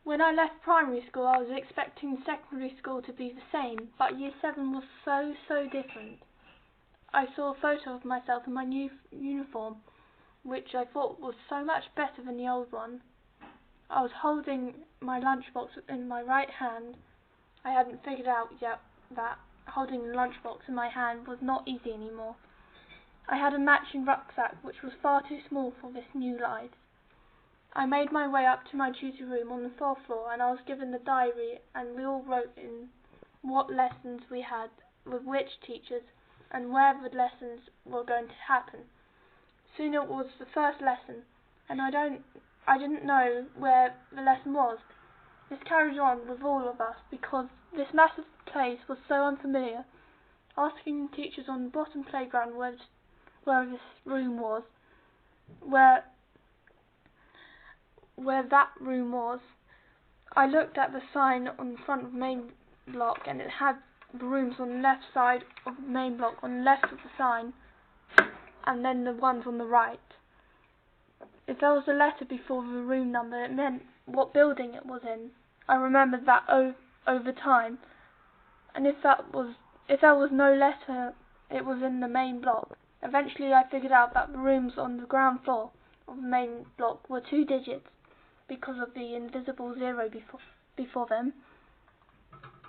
When I left primary school, I was expecting secondary school to be the same, but Year 7 was so different. I saw a photo of myself in my new uniform, which I thought was so much better than the old one. I was holding my lunchbox in my right hand. I hadn't figured out yet that holding the lunchbox in my hand was not easy anymore. I had a matching rucksack, which was far too small for this new life. I made my way up to my tutor room on the 4th floor, and I was given the diary, and we all wrote in what lessons we had with which teachers and where the lessons were going to happen. Soon it was the first lesson, and I didn't know where the lesson was. This carried on with all of us because this massive place was so unfamiliar. Asking teachers on the bottom playground where this room was, where that room was, I looked at the sign on the front of the main block, and it had the rooms on the left side of the main block, on the left of the sign, and then the ones on the right. If there was a letter before the room number, it meant what building it was in. I remembered that over time, and if there was no letter, it was in the main block. Eventually I figured out that the rooms on the ground floor of the main block were 2 digits because of the invisible 0 before them.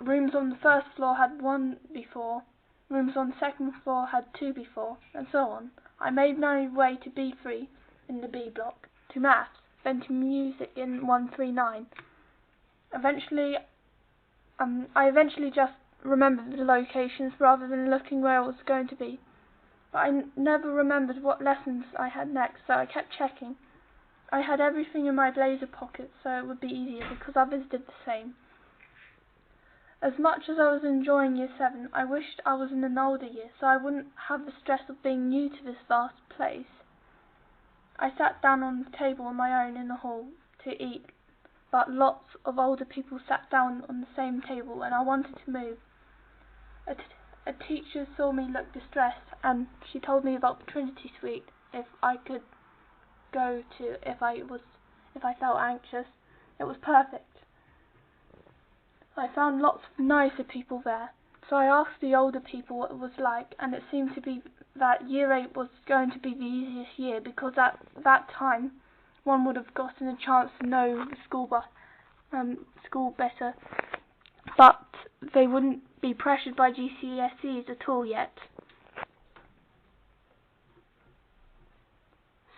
Rooms on the 1st floor had 1 before, rooms on the 2nd floor had 2 before, and so on. I made my way to B3 in the B block, to maths, then to music in 139. I eventually just remembered the locations rather than looking where it was going to be. But I never remembered what lessons I had next, so I kept checking. I had everything in my blazer pocket, so it would be easier because others did the same. As much as I was enjoying Year 7, I wished I was in an older year, so I wouldn't have the stress of being new to this vast place. I sat down on the table on my own in the hall to eat, but lots of older people sat down on the same table, and I wanted to move. A teacher saw me look distressed, and she told me about the Trinity Suite if I could go to if I felt anxious. It was perfect. I found lots of nicer people there, so I asked the older people what it was like, and it seemed to be that Year 8 was going to be the easiest year because at that time one would have gotten a chance to know the school better, but they wouldn't be pressured by GCSEs at all yet.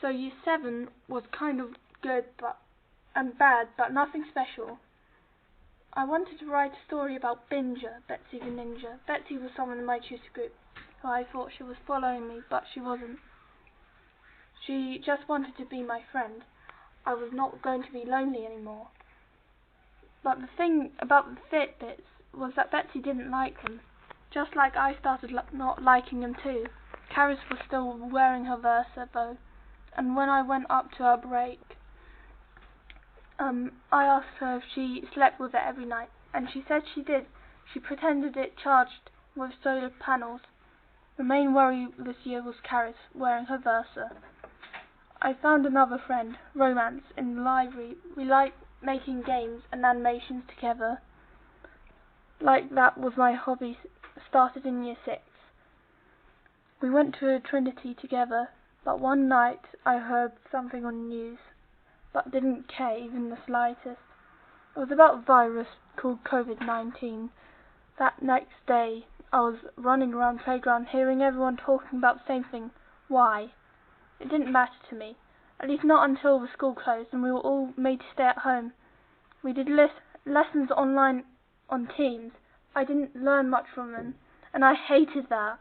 So Year 7 was kind of good and bad, but nothing special. I wanted to write a story about Binger, Betsy the Ninja. Betsy was someone in my tutor group who I thought she was following me, but she wasn't. She just wanted to be my friend. I was not going to be lonely anymore. But the thing about the Fitbits was that Betsy didn't like them, just like I started not liking them too. Caris was still wearing her Versa though, and when I went up to her break, I asked her if she slept with it every night, and she said she did. She pretended it charged with solar panels. The main worry this year was Caris wearing her Versa. I found another friend, Romance, in the library. We liked making games and animations together. Like that was my hobby, started in Year 6. We went to Trinity together, but one night I heard something on the news, but didn't care even the slightest. It was about a virus called COVID-19. That next day I was running around the playground hearing everyone talking about the same thing. Why? It didn't matter to me, at least not until the school closed and we were all made to stay at home. We did lessons online on Teams. I didn't learn much from them, and I hated that.